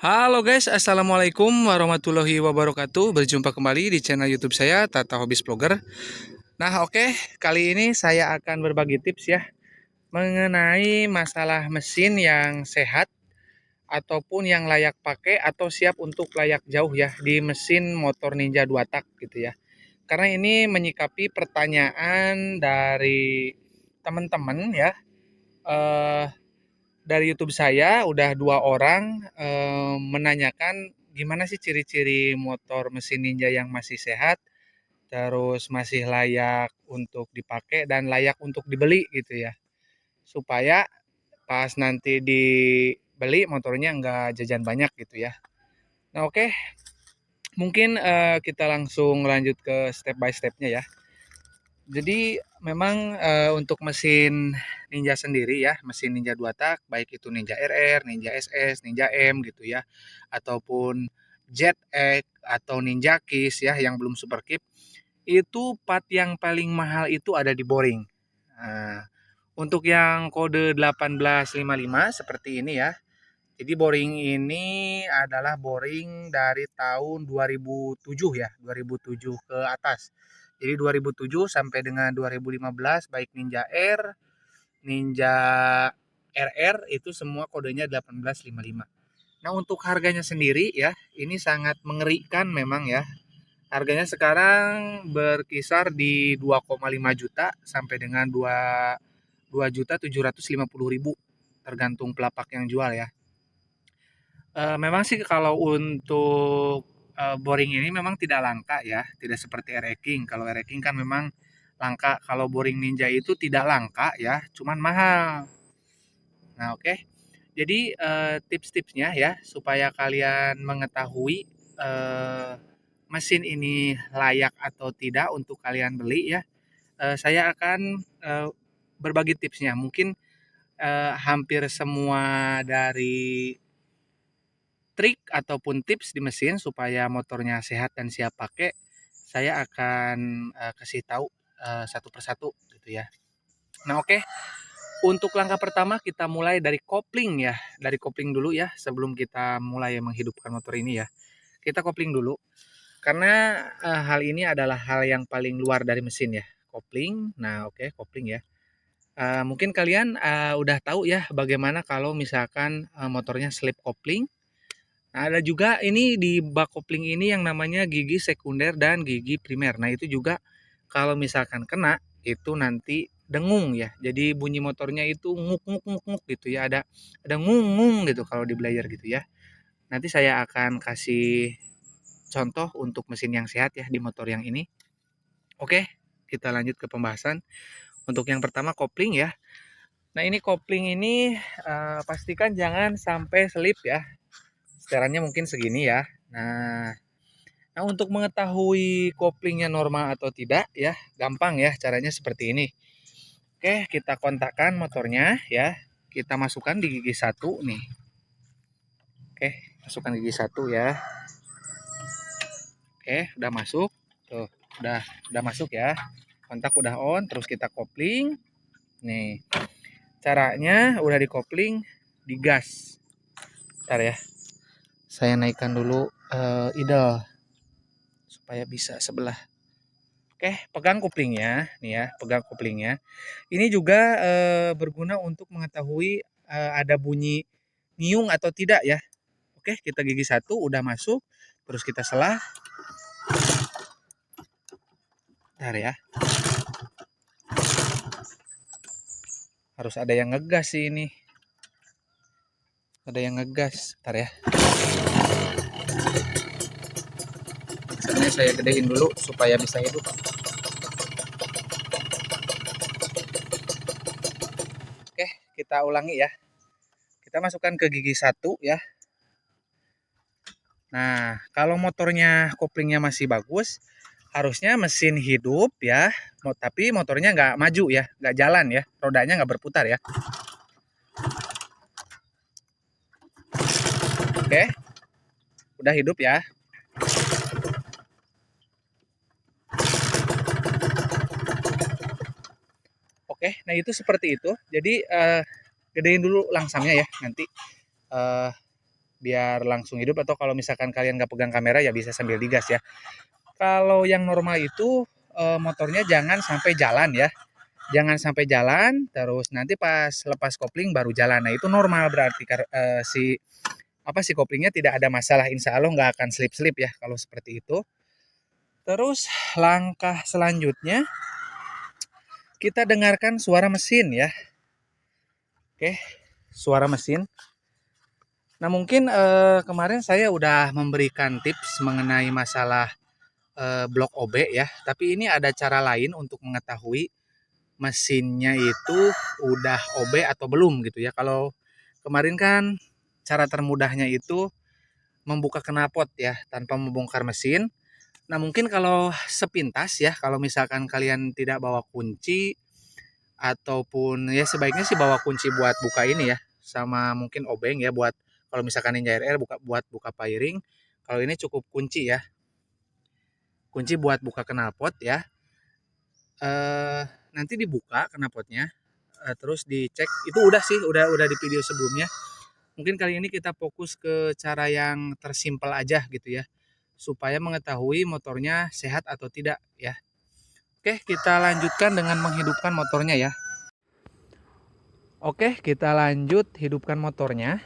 Halo guys, assalamualaikum warahmatullahi wabarakatuh. Berjumpa kembali di channel YouTube saya, Tata Hobis Vlogger. Nah, oke, kali ini saya akan berbagi tips ya mengenai masalah mesin yang sehat ataupun yang layak pakai atau siap untuk layak jauh ya di mesin motor Ninja 2 tak gitu ya. Karena ini menyikapi pertanyaan dari teman-teman ya. Eh, dari YouTube saya udah 2 orang menanyakan gimana sih ciri-ciri motor mesin Ninja yang masih sehat, terus masih layak untuk dipakai dan layak untuk dibeli gitu ya. Supaya pas nanti dibeli motornya nggak jajan banyak gitu ya. Nah, oke, mungkin kita langsung lanjut ke step by stepnya ya. Jadi memang untuk mesin Ninja sendiri ya, mesin Ninja 2 tak, baik itu Ninja RR, Ninja SS, Ninja M gitu ya, ataupun ZX atau Ninja Kiss ya yang belum Super Kip, itu part yang paling mahal itu ada di boring. Nah, untuk yang kode 1855 seperti ini ya. Jadi boring ini adalah boring dari tahun 2007 ya, 2007 ke atas. Jadi 2007 sampai dengan 2015 baik Ninja R, Ninja RR itu semua kodenya 1855. Nah, untuk harganya sendiri ya, ini sangat mengerikan memang ya. Harganya sekarang berkisar di 2,5 juta sampai dengan 2.750.000 tergantung pelapak yang jual ya. Memang sih kalau untuk, boring ini memang tidak langka ya, tidak seperti Air King. Kalau Air King kan memang langka, kalau boring Ninja itu tidak langka ya, cuman mahal. Nah, oke. Jadi, tips-tipsnya ya, supaya kalian mengetahui, mesin ini layak atau tidak untuk kalian beli ya, saya akan, berbagi tipsnya. Mungkin, hampir semua dari trik ataupun tips di mesin supaya motornya sehat dan siap pakai, saya akan kasih tahu satu persatu gitu ya. Nah, oke, untuk langkah pertama kita mulai dari kopling ya, dari kopling dulu ya sebelum kita mulai menghidupkan motor ini ya. Kita kopling dulu karena hal ini adalah hal yang paling luar dari mesin ya, kopling. Nah, oke, kopling ya. Mungkin kalian udah tahu ya bagaimana kalau misalkan motornya slip kopling. Nah, ada juga ini di bak kopling ini yang namanya gigi sekunder dan gigi primer. Nah, itu juga kalau misalkan kena itu nanti dengung ya. Jadi bunyi motornya itu nguk nguk nguk nguk gitu ya. Ada ngung ngung gitu kalau di belayer gitu ya. Nanti saya akan kasih contoh untuk mesin yang sehat ya di motor yang ini. Oke, kita lanjut ke pembahasan. Untuk yang pertama kopling ya. Nah, ini kopling ini pastikan jangan sampai selip ya. Seterannya mungkin segini ya. Nah, untuk mengetahui koplingnya normal atau tidak ya, gampang ya caranya seperti ini. Oke, kita kontakkan motornya ya. Kita masukkan di gigi satu nih. Oke, masukkan gigi satu ya. Oke, udah masuk. Tuh, udah masuk ya. Kontak udah on, terus kita kopling. Nih, caranya udah dikopling, digas. Bentar ya. Saya naikkan dulu idle supaya bisa sebelah. Oke, pegang koplingnya, nih ya, pegang koplingnya. Ini juga berguna untuk mengetahui ada bunyi nyiung atau tidak ya. Oke, kita gigi satu udah masuk, terus kita selah. Bentar ya, harus ada yang ngegas sih ini. Ada yang ngegas, bentar ya. Misalnya saya gedein dulu supaya bisa hidup. Oke, kita ulangi ya. Kita masukkan ke gigi satu ya. Nah, kalau motornya koplingnya masih bagus, harusnya mesin hidup ya, tapi motornya nggak maju ya, nggak jalan ya, rodanya nggak berputar ya. Oke, udah hidup ya. Oke, nah itu seperti itu. Jadi gedein dulu langsamnya ya nanti. biar langsung hidup, atau kalau misalkan kalian nggak pegang kamera ya bisa sambil digas ya. Kalau yang normal itu motornya jangan sampai jalan ya. Jangan sampai jalan, terus nanti pas lepas kopling baru jalan. Nah, itu normal berarti si koplingnya tidak ada masalah. Insya Allah nggak akan slip-slip ya kalau seperti itu. Terus langkah selanjutnya kita dengarkan suara mesin ya. Oke, suara mesin. Nah, mungkin kemarin saya udah memberikan tips mengenai masalah blok OB ya. Tapi ini ada cara lain untuk mengetahui mesinnya itu udah OB atau belum gitu ya. Kalau kemarin kan cara termudahnya itu membuka knalpot ya tanpa membongkar mesin. Nah, mungkin kalau sepintas ya, kalau misalkan kalian tidak bawa kunci ataupun ya sebaiknya sih bawa kunci buat buka ini ya, sama mungkin obeng ya buat kalau misalkan Ninja RR buat buka piring. Kalau ini cukup kunci ya. Kunci buat buka knalpot ya. Nanti dibuka knalpotnya, terus dicek. Itu udah sih, udah di video sebelumnya. Mungkin kali ini kita fokus ke cara yang tersimpel aja gitu ya, supaya mengetahui motornya sehat atau tidak ya. Oke, kita lanjutkan dengan menghidupkan motornya ya. Oke, kita lanjut hidupkan motornya.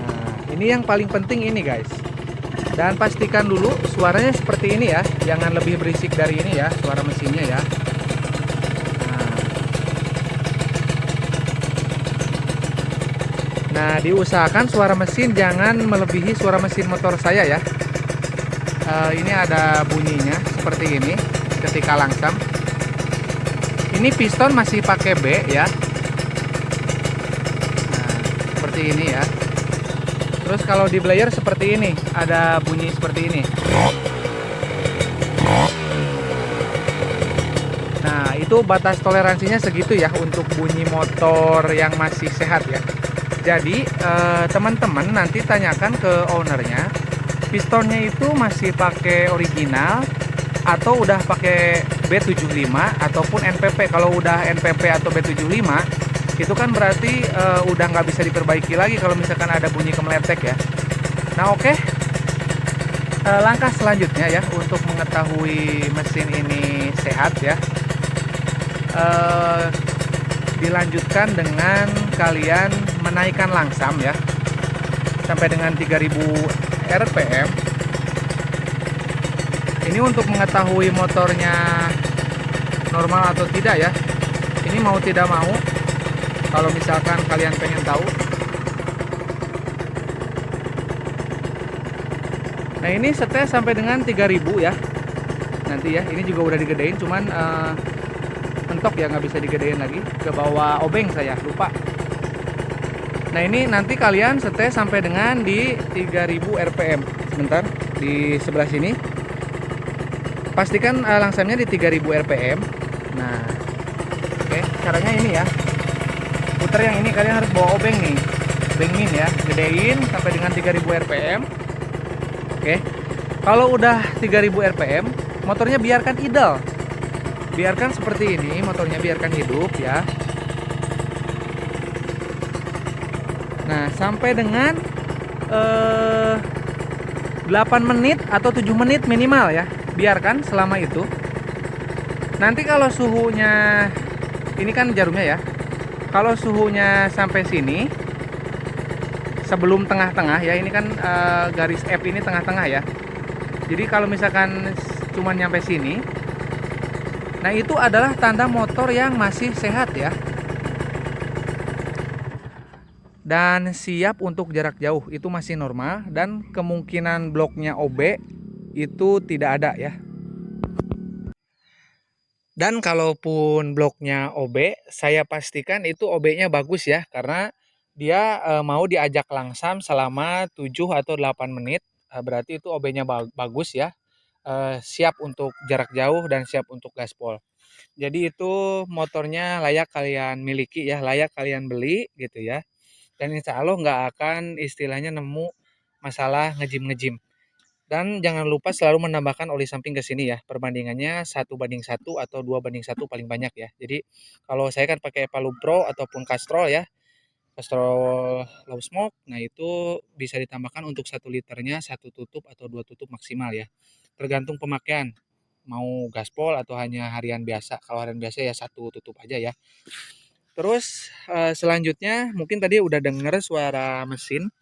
Nah, ini yang paling penting ini guys. Dan pastikan dulu suaranya seperti ini ya, jangan lebih berisik dari ini ya, suara mesinnya ya. Nah, diusahakan suara mesin jangan melebihi suara mesin motor saya ya. Ini ada bunyinya seperti ini ketika langsam. Ini piston masih pakai B ya. Nah, seperti ini ya. Terus kalau di blayer seperti ini, ada bunyi seperti ini. Nah, itu batas toleransinya segitu ya untuk bunyi motor yang masih sehat ya. Jadi teman-teman nanti tanyakan ke ownernya, pistonnya itu masih pakai original atau udah pakai B75 ataupun NPP. Kalau udah NPP atau B75 itu kan berarti udah nggak bisa diperbaiki lagi kalau misalkan ada bunyi kemeletek ya. Nah, oke. Langkah selanjutnya ya untuk mengetahui mesin ini sehat ya, dilanjutkan dengan kalian menaikkan langsam ya sampai dengan 3000 rpm. Ini untuk mengetahui motornya normal atau tidak ya. Ini mau tidak mau, kalau misalkan kalian pengen tahu. Nah, ini setes sampai dengan 3000 ya. Nanti ya, ini juga udah digedein, cuman mentok ya, nggak bisa digedein lagi. Ke bawah obeng saya, lupa. Nah, ini nanti kalian setes sampai dengan di 3000 rpm. Sebentar, di sebelah sini. Pastikan langsamnya di 3000 rpm. Nah, oke, caranya ini ya. Putar yang ini kalian harus bawa obeng nih. Obeng min ya, gedein sampai dengan 3000 rpm. Oke. Kalau udah 3000 rpm, motornya biarkan idle. Biarkan seperti ini, motornya biarkan hidup ya. Nah, sampai dengan 8 menit atau 7 menit minimal ya. Biarkan selama itu. Nanti kalau suhunya, ini kan jarumnya ya. Kalau suhunya sampai sini, sebelum tengah-tengah ya, ini kan garis F ini tengah-tengah ya. Jadi kalau misalkan cuma nyampe sini, nah itu adalah tanda motor yang masih sehat ya. Dan siap untuk jarak jauh, itu masih normal. Dan kemungkinan bloknya OB itu tidak ada ya. Dan kalaupun bloknya OB, saya pastikan itu OB-nya bagus ya, karena dia mau diajak langsam selama 7 atau 8 menit. Berarti itu OB-nya bagus ya. Siap untuk jarak jauh dan siap untuk gaspol. Jadi itu motornya layak kalian miliki ya, layak kalian beli gitu ya. Dan insya Allah nggak akan istilahnya nemu masalah ngejim-ngejim. Dan jangan lupa selalu menambahkan oli samping ke sini ya. Perbandingannya 1:1 atau 2:1 paling banyak ya. Jadi kalau saya kan pakai Epalu Pro ataupun Castrol ya. Castrol low smoke. Nah, itu bisa ditambahkan untuk 1 liternya 1 tutup atau 2 tutup maksimal ya. Tergantung pemakaian. Mau gaspol atau hanya harian biasa. Kalau harian biasa ya 1 tutup aja ya. Terus selanjutnya mungkin tadi udah denger suara mesin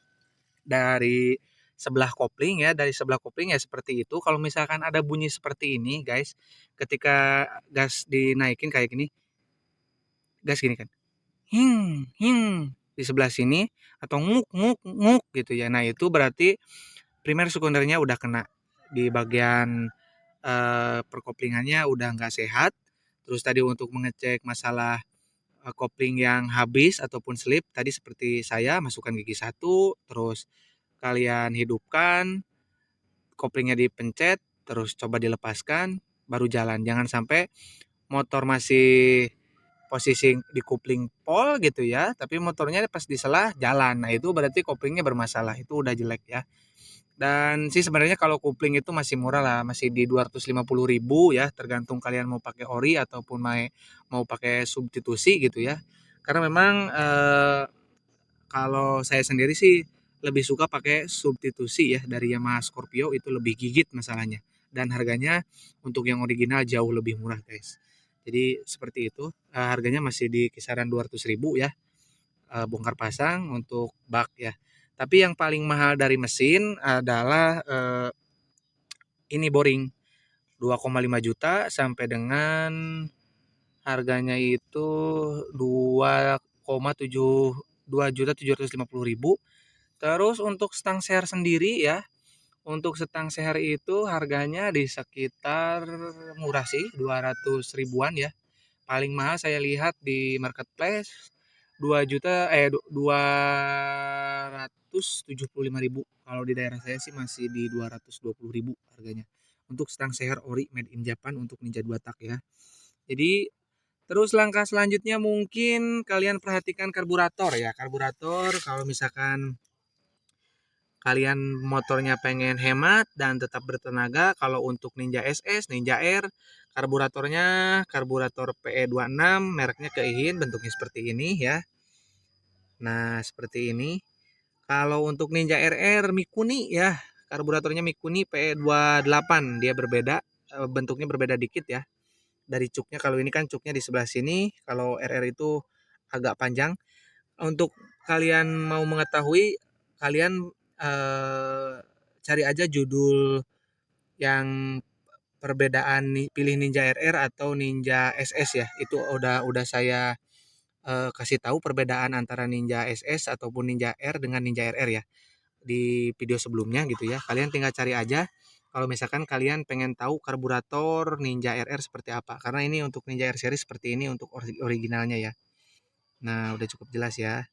dari sebelah kopling ya, dari sebelah kopling ya seperti itu. Kalau misalkan ada bunyi seperti ini, guys, ketika gas dinaikin kayak gini, gas gini kan, hing, hing di sebelah sini atau nguk, nguk, nguk gitu ya. Nah itu berarti primer sekundernya udah kena di bagian perkoplingannya udah nggak sehat. Terus tadi untuk mengecek masalah kopling yang habis ataupun slip tadi seperti saya masukkan gigi satu, terus kalian hidupkan, koplingnya dipencet, terus coba dilepaskan, baru jalan. Jangan sampai motor masih posisi di kopling pol gitu ya, tapi motornya pas diselah jalan. Nah itu berarti koplingnya bermasalah, itu udah jelek ya. Dan sih sebenarnya kalau kopling itu masih murah lah, masih di 250.000 ya, tergantung kalian mau pakai ori ataupun mau pakai substitusi gitu ya. Karena memang kalau saya sendiri sih lebih suka pakai substitusi ya dari Yamaha Scorpio, itu lebih gigit masalahnya. Dan harganya untuk yang original jauh lebih murah guys. Jadi seperti itu, harganya masih di kisaran 200.000 ya, bongkar pasang untuk bak ya. Tapi yang paling mahal dari mesin adalah ini boring 2,5 juta sampai dengan harganya itu 2,750.000. Terus untuk stang seher sendiri ya, untuk stang seher itu harganya di sekitar murah sih 200 ribuan ya. Paling mahal saya lihat di marketplace 275.000. Kalau di daerah saya sih masih di 220.000 harganya. Untuk stang seher ori made in Japan untuk Ninja 2 tak ya. Jadi terus langkah selanjutnya mungkin kalian perhatikan karburator ya. Karburator kalau misalkan kalian motornya pengen hemat dan tetap bertenaga, kalau untuk Ninja SS, Ninja R, karburatornya karburator PE26, mereknya Keihin, bentuknya seperti ini ya. Nah, seperti ini. Kalau untuk Ninja RR Mikuni ya, karburatornya Mikuni PE28, dia berbeda, bentuknya berbeda dikit ya. Dari cuknya, kalau ini kan cuknya di sebelah sini, kalau RR itu agak panjang. Untuk kalian mau mengetahui, kalian cari aja judul yang perbedaan pilih Ninja RR atau Ninja SS ya. Itu udah saya kasih tahu perbedaan antara Ninja SS ataupun Ninja R dengan Ninja RR ya di video sebelumnya gitu ya. Kalian tinggal cari aja kalau misalkan kalian pengen tahu karburator Ninja RR seperti apa. Karena ini untuk Ninja R series seperti ini untuk originalnya ya. Nah, udah cukup jelas ya.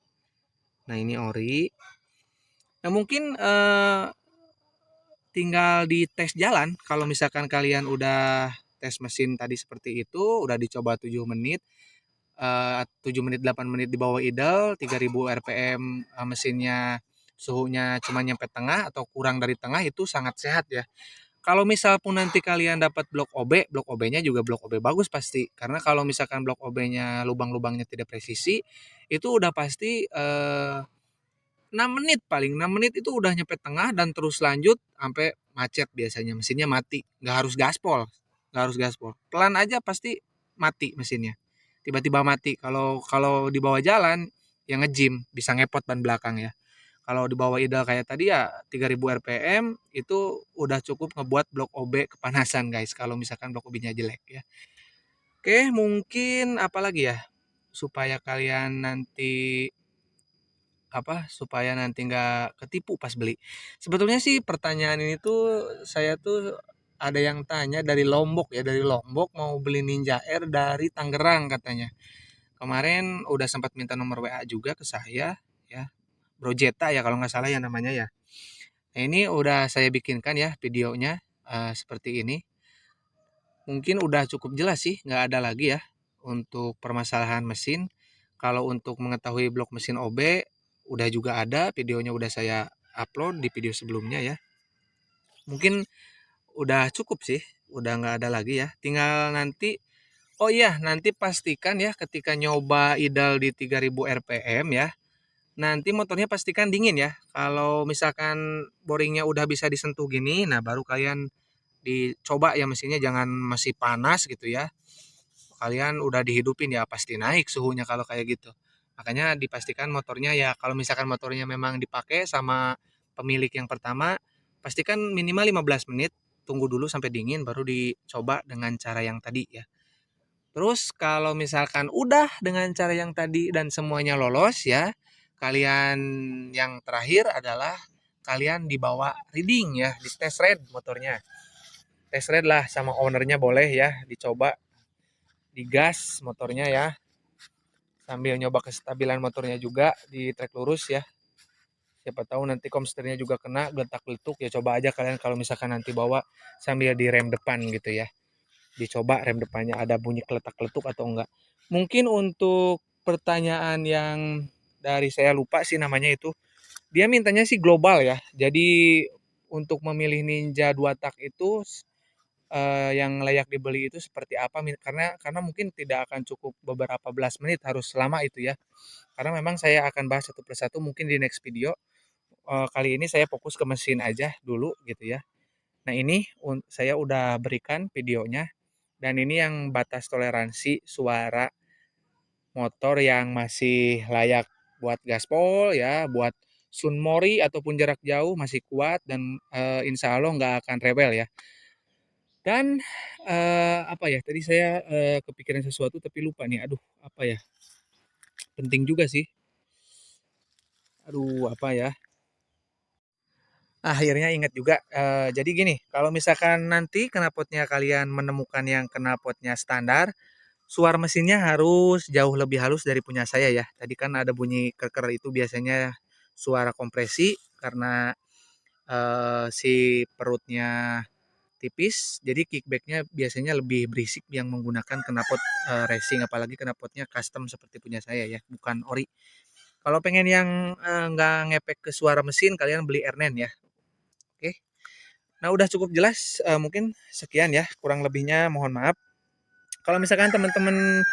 Nah, ini ori. Nah, mungkin tinggal di tes jalan. Kalau misalkan kalian udah tes mesin tadi seperti itu, udah dicoba 7 menit, 7 menit 8 menit di bawah idle, 3000 rpm, mesinnya suhunya cuma nyampe tengah atau kurang dari tengah, itu sangat sehat ya. Kalau misal pun nanti kalian dapat blok OB-nya juga blok OB bagus pasti. Karena kalau misalkan blok OB-nya lubang-lubangnya tidak presisi, itu udah pasti 6 menit, paling 6 menit itu udah nyampe tengah dan terus lanjut sampai macet, biasanya mesinnya mati. Nggak harus gaspol, nggak harus gaspol. Pelan aja pasti mati mesinnya. Tiba-tiba mati. Kalau kalau di bawah jalan yang ngejim bisa ngepot ban belakang ya. Kalau di bawah idle kayak tadi ya 3000 rpm itu udah cukup ngebuat blok OB kepanasan guys, kalau misalkan blok OB-nya jelek ya. Oke, mungkin apa lagi ya supaya kalian nanti supaya nanti nggak ketipu pas beli. Sebetulnya sih pertanyaan ini tuh saya tuh ada yang tanya dari Lombok ya, dari Lombok mau beli Ninja R dari Tangerang katanya. Kemarin udah sempat minta nomor WA juga ke saya ya. Bro Jeta ya kalau nggak salah ya namanya ya. Nah, ini udah saya bikinkan ya videonya seperti ini. Mungkin udah cukup jelas sih, nggak ada lagi ya untuk permasalahan mesin. Kalau untuk mengetahui blok mesin OB udah juga ada videonya, udah saya upload di video sebelumnya ya. Mungkin udah cukup sih, udah nggak ada lagi ya. Tinggal nanti, oh iya nanti pastikan ya ketika nyoba idle di 3000 rpm ya, Nanti motornya pastikan dingin ya. Kalau misalkan boringnya udah bisa disentuh gini, nah baru kalian dicoba ya mesinnya jangan masih panas gitu ya. Kalian udah dihidupin ya pasti naik suhunya kalau kayak gitu. Makanya dipastikan motornya ya kalau misalkan motornya memang dipakai sama pemilik yang pertama, pastikan minimal 15 menit, tunggu dulu sampai dingin baru dicoba dengan cara yang tadi ya. Terus kalau misalkan udah dengan cara yang tadi dan semuanya lolos ya, kalian yang terakhir adalah kalian dibawa reading ya, di test ride motornya. Test ride lah sama ownernya boleh ya, dicoba digas motornya ya, sambil nyoba kestabilan motornya juga di trek lurus ya. Siapa tahu nanti komsternya juga kena geletak-geletuk ya, coba aja kalian kalau misalkan nanti bawa sambil direm depan gitu ya. Dicoba rem depannya ada bunyi keletak-keletuk atau enggak. Mungkin untuk pertanyaan yang dari saya lupa sih namanya itu, dia mintanya sih global ya. Jadi untuk memilih Ninja 2 tak itu yang layak dibeli itu seperti apa karena mungkin tidak akan cukup beberapa belas menit harus lama itu ya. Karena memang saya akan bahas satu persatu mungkin di next video. Kali ini saya fokus ke mesin aja dulu gitu ya. Nah ini saya udah berikan videonya dan ini yang batas toleransi suara motor yang masih layak buat gaspol ya, buat sunmori ataupun jarak jauh masih kuat dan insya Allah nggak akan rebel ya. Dan apa ya? Tadi saya kepikiran sesuatu tapi lupa nih. Aduh, apa ya? Penting juga sih. Aduh, apa ya? Akhirnya ingat juga. Jadi gini, kalau misalkan nanti knalpotnya kalian menemukan yang knalpotnya standar, suara mesinnya harus jauh lebih halus dari punya saya ya. Tadi kan ada bunyi keker itu biasanya suara kompresi karena si perutnya tipis, jadi kickbacknya biasanya lebih berisik yang menggunakan knalpot racing, apalagi knalpotnya custom seperti punya saya ya, bukan ori. Kalau pengen yang nggak ngepek ke suara mesin, kalian beli Ernen ya. Oke. Nah udah cukup jelas, mungkin sekian ya, kurang lebihnya mohon maaf. Kalau misalkan teman-teman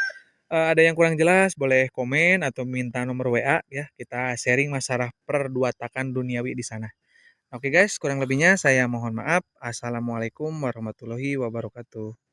ada yang kurang jelas boleh komen atau minta nomor WA ya. Kita sharing masalah perdua-takan duniawi di sana. Oke guys, kurang lebihnya saya mohon maaf. Assalamualaikum warahmatullahi wabarakatuh.